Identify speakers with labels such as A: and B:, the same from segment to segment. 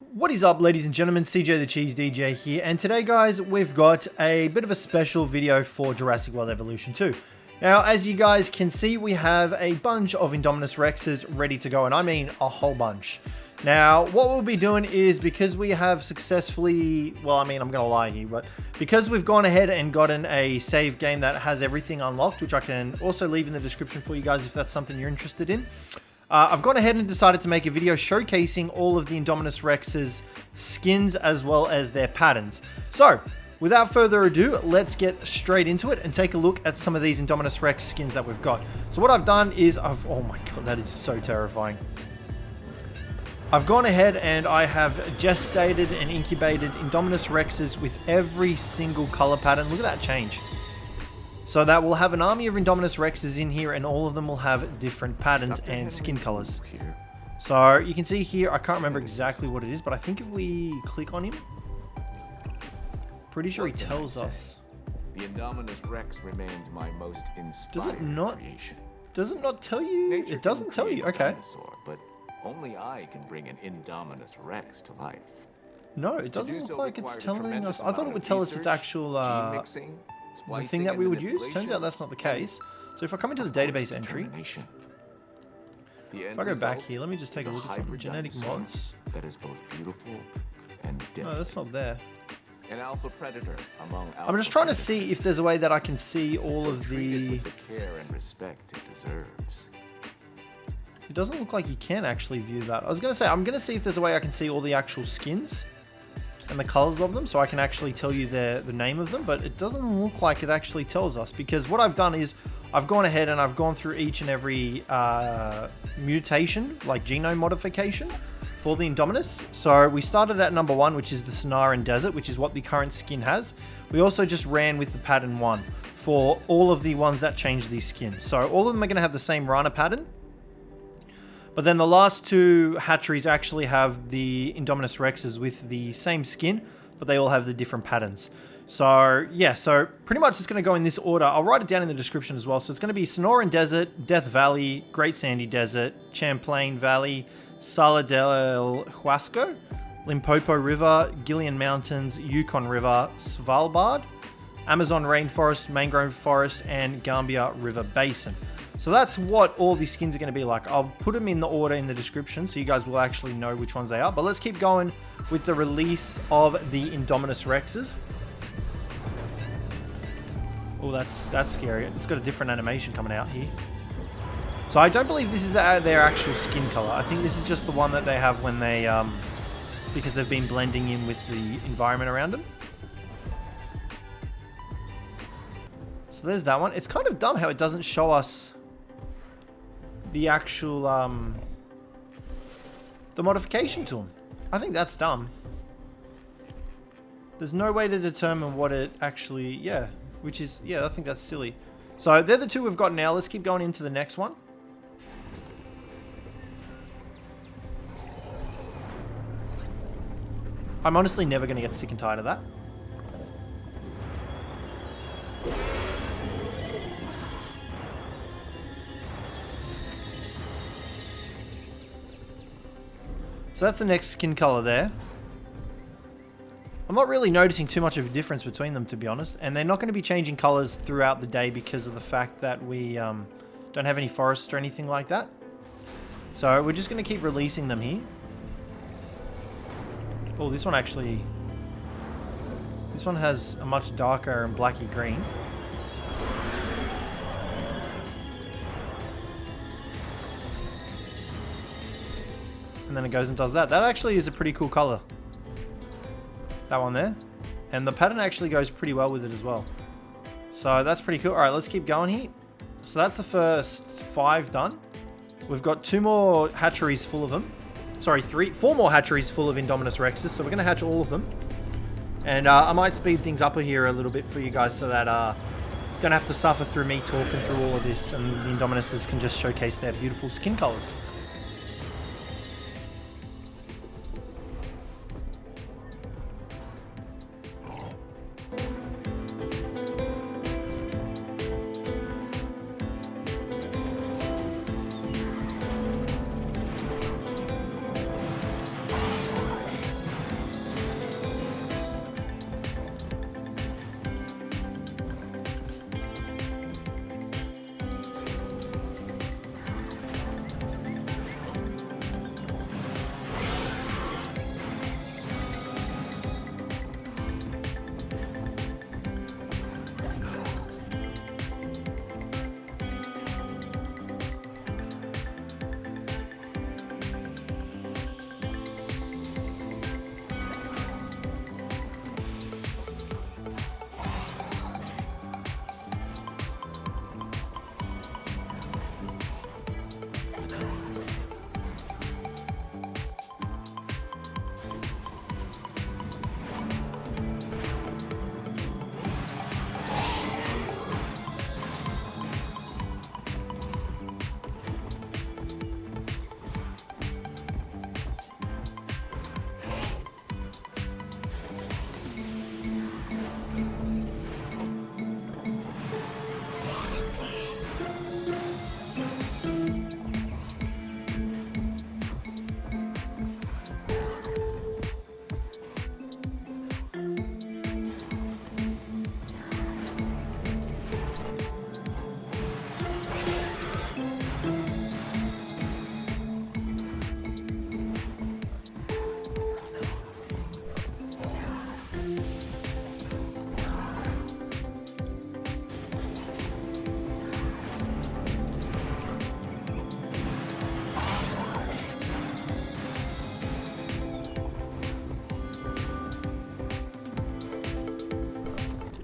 A: What is up, ladies and gentlemen? Cjthecheesedj here, and today guys we've got a bit of a special video for Jurassic World Evolution 2. Now, as you guys can see, we have a bunch of Indominus Rexes ready to go, and I mean a whole bunch. Now, what we'll be doing is, because we have successfully, well, I mean, I'm gonna lie here, but because we've gone ahead and gotten a save game that has everything unlocked, which I can also leave in the description for you guys if that's something you're interested in, I've gone ahead and decided to make a video showcasing all of the Indominus Rex's skins as well as their patterns. So, without further ado, let's get straight into it and take a look at some of these Indominus Rex skins that we've got. So what I've done is, oh my god, that is so terrifying. I've gone ahead and I have gestated and incubated Indominus Rexes with every single color pattern. Look at that change. So that we'll have an army of Indominus Rexes in here, and all of them will have different patterns and skin colors. So you can see here, I can't remember exactly what it is, but I think if we click on him, pretty sure he tells us.
B: The Indominus Rex remains my most inspiring creation.
A: Does it not tell you? It doesn't tell you. Okay.
B: Dinosaur, but only I can bring an Indominus Rex to life.
A: No, it doesn't look like it's telling us. I thought it would tell us its actual the thing that we would use. Turns out that's not the case. So if I come into the database entry, if I go back here, let me just take a look at some genetic mods.
B: That is both beautiful and deadly.
A: No, that's not there.
B: An alpha predator among
A: I'm just trying to see if there's a way that I can see all of the
B: care and respect it deserves.
A: It doesn't look like you can actually view that. I was going to say, I'm going to see if there's a way I can see all the actual skins and the colors of them, so I can actually tell you the name of them, but it doesn't look like it actually tells us, because what I've done is I've gone ahead and I've gone through each and every mutation, like genome modification for the Indominus. So we started at number 1, which is the Sonoran Desert, which is what the current skin has. We also just ran with the pattern 1 for all of the ones that change these skins. So all of them are going to have the same Rana pattern. But then the last 2 hatcheries actually have the Indominus Rexes with the same skin, but they all have the different patterns. So yeah, so pretty much it's going to go in this order. I'll write it down in the description as well. So it's going to be Sonoran Desert, Death Valley, Great Sandy Desert, Champlain Valley, Sala del Huasco, Limpopo River, Gillian Mountains, Yukon River, Svalbard, Amazon Rainforest, Mangrove Forest, and Gambia River Basin. So that's what all these skins are going to be like. I'll put them in the order in the description so you guys will actually know which ones they are. But let's keep going with the release of the Indominus Rexes. Oh, that's scary. It's got a different animation coming out here. So I don't believe this is their actual skin color. I think this is just the one that they have when they, because they've been blending in with the environment around them. So there's that one. It's kind of dumb how it doesn't show us the actual, the modification to them. I think that's dumb. There's no way to determine what it actually, yeah, which is, yeah, I think that's silly. So they're the 2 we've got now. Let's keep going into the next one. I'm honestly never going to get sick and tired of that. So that's the next skin color there. I'm not really noticing too much of a difference between them, to be honest. And they're not going to be changing colors throughout the day because of the fact that we don't have any forests or anything like that. So we're just going to keep releasing them here. Oh, this one actually... This one has a much darker and blacky green. And then it goes and does that. That actually is a pretty cool color. That one there. And the pattern actually goes pretty well with it as well. So that's pretty cool. Alright, let's keep going here. So that's the first 5 done. We've got 2 more hatcheries full of them. Sorry, 4 more hatcheries full of Indominus Rexes. So we're going to hatch all of them. And I might speed things up here a little bit for you guys so that you don't have to suffer through me talking through all of this. And the Indominuses can just showcase their beautiful skin colors.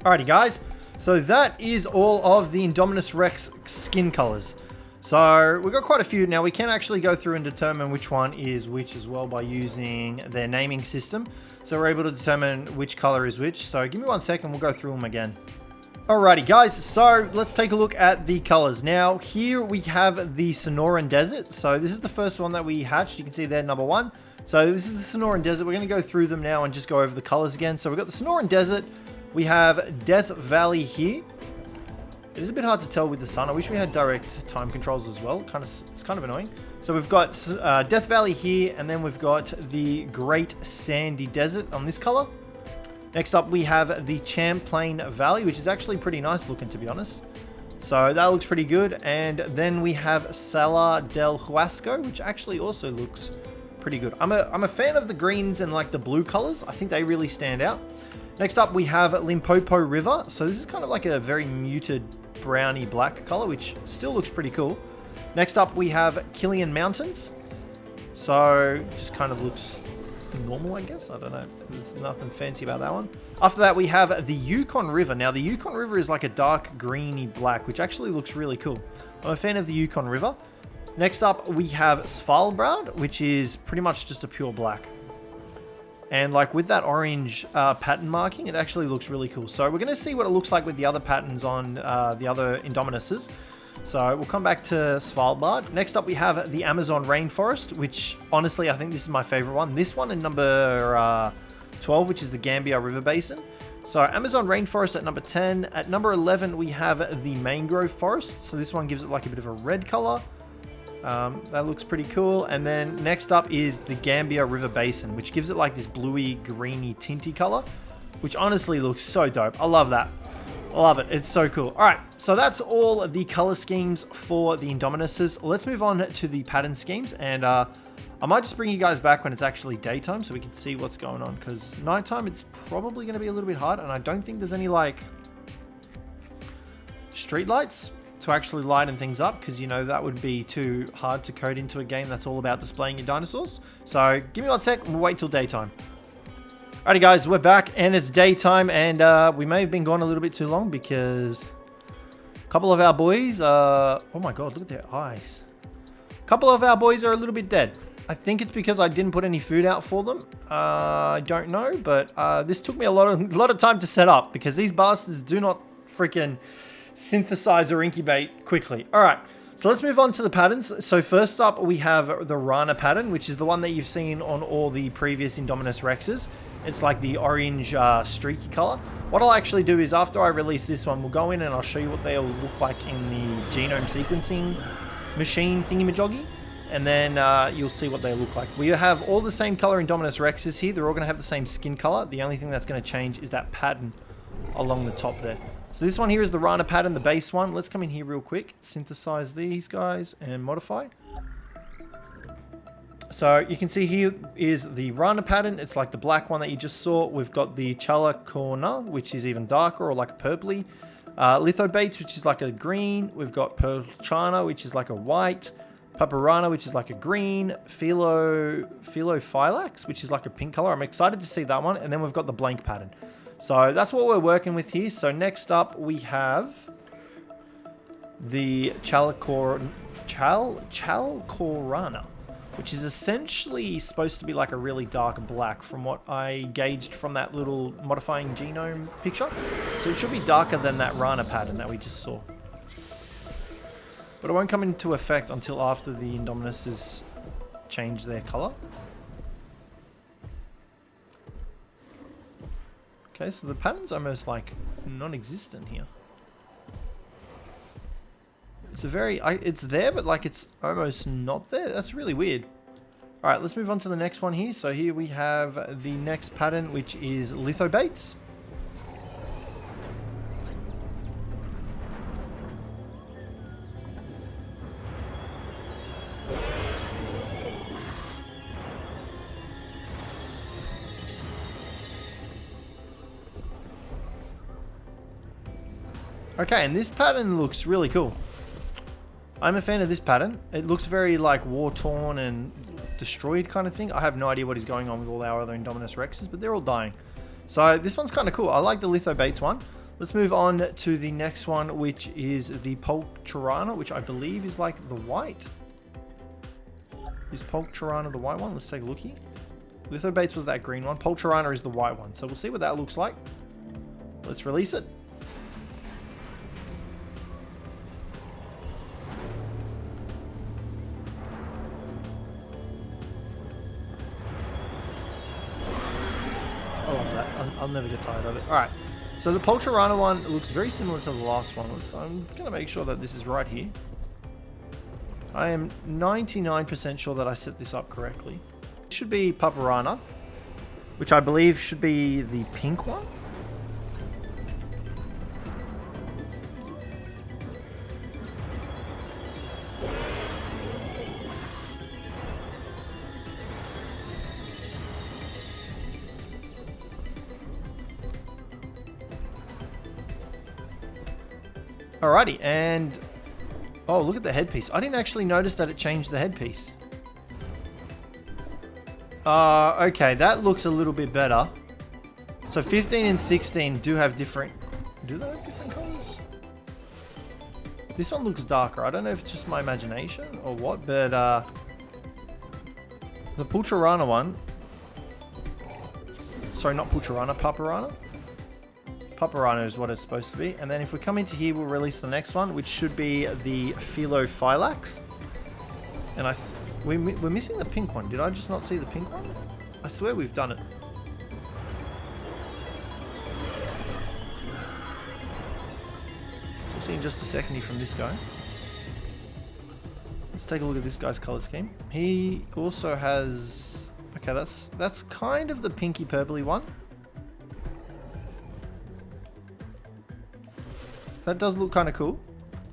A: Alrighty guys, so that is all of the Indominus Rex skin colors. So we've got quite a few. Now we can actually go through and determine which one is which as well by using their naming system. So we're able to determine which color is which. So give me 1 second, we'll go through them again. Alrighty guys, so let's take a look at the colors. Now here we have the Sonoran Desert. So this is the first one that we hatched. You can see there, number 1. So this is the Sonoran Desert. We're going to go through them now and just go over the colors again. So we've got the Sonoran Desert. We have Death Valley here. It is a bit hard to tell with the sun. I wish we had direct time controls as well. It's kind of annoying. So we've got Death Valley here, and then we've got the Great Sandy Desert on this color. Next up, we have the Champlain Valley, which is actually pretty nice looking, to be honest. So that looks pretty good. And then we have Salar del Huasco, which actually also looks pretty good. I'm a fan of the greens and like the blue colors. I think they really stand out. Next up, we have Limpopo River. So this is kind of like a very muted browny black color, which still looks pretty cool. Next up, we have Killian Mountains. So just kind of looks normal, I guess. I don't know. There's nothing fancy about that one. After that, we have the Yukon River. Now, the Yukon River is like a dark greeny black, which actually looks really cool. I'm a fan of the Yukon River. Next up, we have Svalbard, which is pretty much just a pure black. And like with that orange pattern marking, it actually looks really cool. So we're going to see what it looks like with the other patterns on the other Indominuses. So we'll come back to Svalbard. Next up, we have the Amazon Rainforest, which honestly, I think this is my favorite one. This one in number 12, which is the Gambia River Basin. So Amazon Rainforest at number 10. At number 11, we have the Mangrove Forest. So this one gives it like a bit of a red color. That looks pretty cool. And then next up is the Gambia River Basin, which gives it like this bluey, greeny, tinty color, which honestly looks so dope. I love that. I love it. It's so cool. All right, so that's all the color schemes for the Indominuses. Let's move on to the pattern schemes, and I might just bring you guys back when it's actually daytime so we can see what's going on, because nighttime it's probably going to be a little bit hard, and I don't think there's any like street lights to actually lighten things up, because you know that would be too hard to code into a game that's all about displaying your dinosaurs. So give me 1 sec and we'll wait till daytime. Alrighty guys, we're back and it's daytime, and we may have been gone a little bit too long because a couple of our boys oh my god, look at their eyes. A couple of our boys are a little bit dead. I think it's because I didn't put any food out for them. I don't know, but this took me a lot of time to set up, because these bastards do not freaking synthesize or incubate quickly. All right, so let's move on to the patterns. So first up, we have the Rana pattern, which is the one that you've seen on all the previous Indominus Rexes. It's like the orange streaky color. What I'll actually do is after I release this one, we'll go in and I'll show you what they'll look like in the genome sequencing machine thingy-majoggy, and then you'll see what they look like. We have all the same color Indominus Rexes here. They're all going to have the same skin color. The only thing that's going to change is that pattern along the top there. So this one here is the Rana pattern, the base one. Let's come in here real quick, synthesize these guys and modify. So you can see here is the Rana pattern. It's like the black one that you just saw. We've got the Chalacorna, which is even darker or like a purpley. Lithobates, which is like a green. We've got Perlchana, which is like a white. Paparana, which is like a green. Philophylax, which is like a pink color. I'm excited to see that one. And then we've got the blank pattern. So that's what we're working with here. So next up we have the Chalacorana, which is essentially supposed to be like a really dark black from what I gauged from that little modifying genome picture. So it should be darker than that Rana pattern that we just saw. But it won't come into effect until after the Indominuses change their color. Okay, so the pattern's almost like non-existent here. It's a very, it's there, but like it's almost not there. That's really weird. All right, let's move on to the next one here. So here we have the next pattern, which is Lithobates. Okay, and this pattern looks really cool. I'm a fan of this pattern. It looks very like war-torn and destroyed kind of thing. I have no idea what is going on with all our other Indominus Rexes, but they're all dying. So this one's kind of cool. I like the Lithobates one. Let's move on to the next one, which is the Polturana, which I believe is like the white. Is Polturana the white one? Let's take a lookie. Lithobates was that green one. Polturana is the white one. So we'll see what that looks like. Let's release it. I love that. I'll never get tired of it. Alright. So the Polturana one looks very similar to the last one. So I'm going to make sure that this is right here. I am 99% sure that I set this up correctly. It should be Paparana, which I believe should be the pink one. Alrighty, and oh, look at the headpiece. I didn't actually notice that it changed the headpiece. Okay, that looks a little bit better. So 15 and 16 do have different... Do they have different colors? This one looks darker. I don't know if it's just my imagination or what, but the Polturana one... Sorry, not Polturana, Paparana. Paparana is what it's supposed to be. And then if we come into here, we'll release the next one, which should be the Philophylax. And we're missing the pink one. Did I just not see the pink one? I swear we've done it. We'll see in just a second from this guy. Let's take a look at this guy's color scheme. He also has... Okay, that's kind of the pinky purpley one. That does look kind of cool.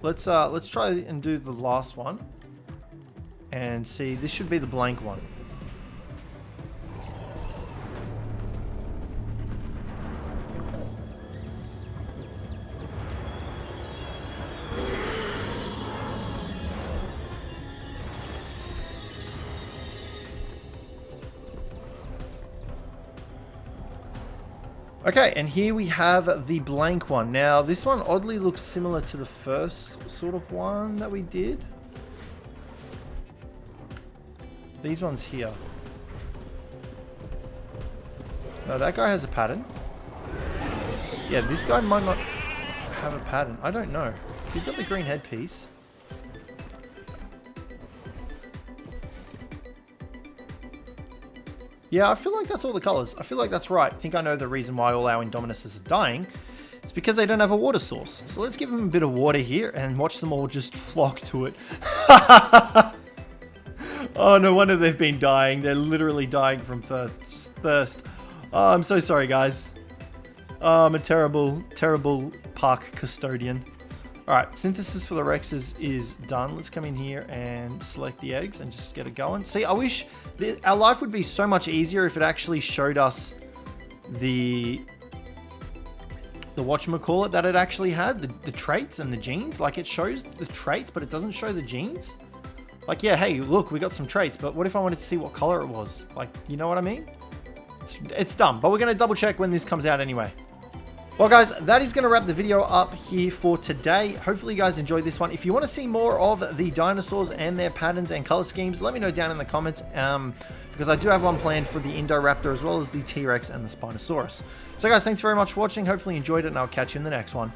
A: Let's try and do the last one. And see, this should be the blank one. Okay, and here we have the blank one. Now, this one oddly looks similar to the first sort of one that we did. These ones here. No, that guy has a pattern. Yeah, this guy might not have a pattern. I don't know. He's got the green headpiece. Yeah, I feel like that's all the colors. I feel like that's right. I think I know the reason why all our Indominuses are dying. It's because they don't have a water source. So let's give them a bit of water here and watch them all just flock to it. Oh, no wonder they've been dying. They're literally dying from thirst. Oh, I'm so sorry, guys. Oh, I'm a terrible, terrible park custodian. Alright, synthesis for the Rexes is done. Let's come in here and select the eggs and just get it going. See, I wish our life would be so much easier if it actually showed us the whatchamacallit that it actually had, the traits and the genes. Like, it shows the traits, but it doesn't show the genes. Like, yeah, hey, look, we got some traits, but what if I wanted to see what color it was? Like, you know what I mean? It's dumb, but we're going to double check when this comes out anyway. Well, guys, that is going to wrap the video up here for today. Hopefully you guys enjoyed this one. If you want to see more of the dinosaurs and their patterns and color schemes, let me know down in the comments, because I do have one planned for the Indoraptor as well as the T-Rex and the Spinosaurus. So guys, thanks very much for watching. Hopefully you enjoyed it, and I'll catch you in the next one.